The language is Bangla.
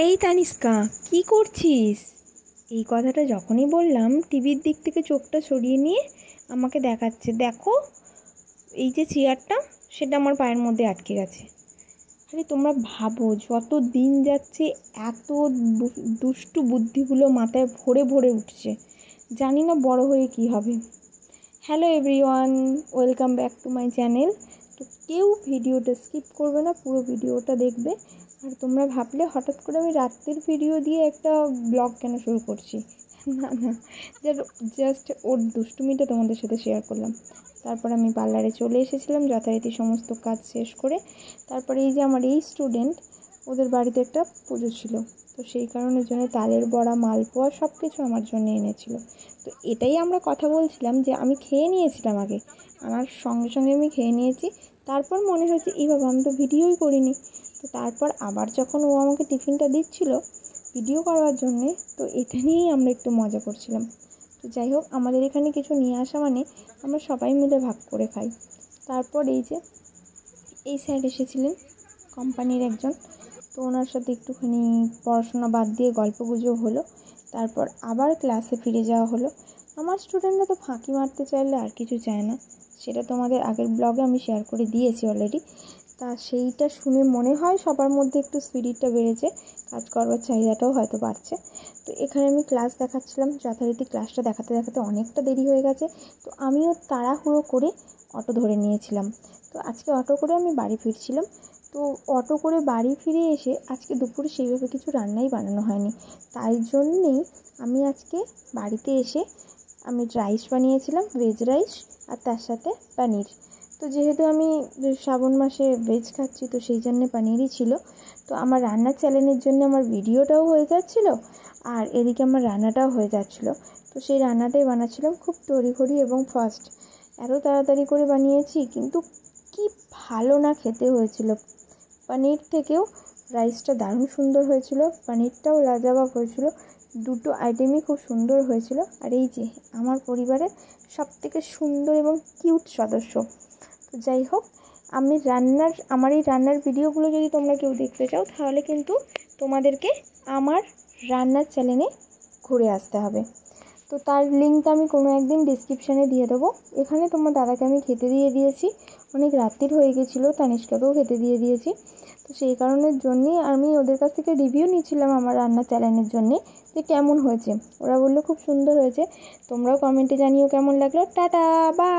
এই তানিস্কা, কি করছিস? এই কথাটা যখনই বললাম টিভির দিক থেকে চোখটা সরিয়ে নিয়ে আমাকে দেখাচ্ছে, দেখো এই যে চেয়ারটা, সেটা আমার পায়ের মধ্যে আটকে গেছে। আরে তোমরা ভাবো, যত দিন যাচ্ছে এত দুষ্টু বুদ্ধিগুলো মাথায় ভরে ভরে উঠছে। জানি না বড় হয়ে কি হবে। Hello everyone, welcome back to my channel. তো কেউ ভিডিওটা স্কিপ করবে না, পুরো ভিডিওটা দেখবে। আর তোমরা ভাবলে হঠাৎ করে আমি রাত্রের ভিডিও দিয়ে একটা ব্লগ কেন শুরু করছি। না না, জাস্ট ওর দুষ্টুমিটা তোমাদের সাথে শেয়ার করলাম। তারপর আমি পার্লারে চলে এসেছিলাম যথারীতি সমস্ত কাজ শেষ করে। তারপরে এই যে আমার এই স্টুডেন্ট, ওদের বাড়িতে একটা পুজো ছিল, তো সেই কারণের জন্য তালের বড়া, মালপোয়া সব কিছু আমার জন্য এনেছিল। তো এটাই আমরা কথা বলছিলাম যে আমি খেয়ে নিয়েছিলাম আগে, আমার সঙ্গে সঙ্গে আমি খেয়ে নিয়েছি। তারপর মনে হয়েছে এই বাবা, আমি তো ভিডিওই করিনি। তো তারপর আবার যখন ও আমাকে টিফিনটা দিচ্ছিল ভিডিও করার জন্যে, তো এটা নিয়েই আমরা একটু মজা করছিলাম। তো যাই হোক, আমাদের এখানে কিছু নিয়ে আসা মানে আমরা সবাই মিলে ভাগ করে খাই। তারপর এই যে এই স্যার এসেছিলেন, কোম্পানির একজন, তো ওনার সাথে একটুখানি পড়াশোনা বাদ দিয়ে গল্পগুজব হলো। তারপর আবার ক্লাসে ফিরে যাওয়া হলো। আমার স্টুডেন্টরা তো ফাঁকি মারতে চাইলে আর কিছু চায় না, সেটা তোমাদের আগের ব্লগে আমি শেয়ার করে দিয়েছি অলরেডি। তা সেইটা শুনে মনে হয় সবার মধ্যে একটু স্পিরিটটা বেড়েছে, কাজ করবার চাহিদাটাও হয়তো বাড়ছে। তো এখানে আমি ক্লাস দেখাচ্ছিলাম, যথারীতি ক্লাসটা দেখাতে দেখাতে অনেকটা দেরি হয়ে গেছে। তো আমিও তাড়াহুড়ো করে অটো ধরে নিয়েছিলাম। তো আজকে অটো করে আমি বাড়ি ফিরছিলাম। তো অটো করে বাড়ি ফিরে এসে আজকে দুপুরে সেইভাবে কিছু রান্নাই বানানো হয়নি, তাই জন্যেই আমি আজকে বাড়িতে এসে আমি রাইস বানিয়েছিলাম, ভেজ রাইস, আর তার সাথে পনির। তো যেহেতু আমি শ্রাবণ মাসে ভেজ খাচ্ছি, তো সেই জন্যে পনিরই ছিল। তো আমার রান্নার চ্যানেলের জন্য আমার ভিডিওটাও হয়ে যাচ্ছিলো, আর এদিকে আমার রান্নাটাও হয়ে যাচ্ছিলো। তো সেই রান্নাটাই বানাচ্ছিলাম খুব তড়িঘড়ি এবং ফাস্ট। এত তাড়াতাড়ি করে বানিয়েছি, কিন্তু কি ভালো না খেতে হয়েছিল। পনির থেকেও রাইসটা দারুণ সুন্দর হয়েছিল, পনিরটাও লাজবাব হয়েছিল। দুটো আইটেমই খুব সুন্দর হয়েছিল। আর এই যে আমার পরিবারের সবথেকে সুন্দর এবং কিউট সদস্য। তো যাই হোক, আমার এই রান্নার ভিডিওগুলো যদি তোমরা কেউ দেখতে চাও, তাহলে কিন্তু তোমাদেরকে আমার রান্নার চ্যানেলে ঘুরে আসতে হবে। তো তার লিঙ্কটা আমি কোনো একদিন ডিসক্রিপশানে দিয়ে দেবো। এখানে তোমার দাদাকে আমি খেতে দিয়ে দিয়েছি, অনেক রাত্রির হয়ে গেছিলো, তানিষ্কাকেও খেতে দিয়ে দিয়েছি। তো সেই কারণের জন্যেই আমি ওদের কাছ থেকে রিভিউ নিয়েছিলাম আমার রান্নার চ্যানেলের জন্যে, যে কেমন হয়েছে। ওরা বললো খুব সুন্দর হয়েছে। তোমরাও কমেন্টে জানিও কেমন লাগলো। Tata, by.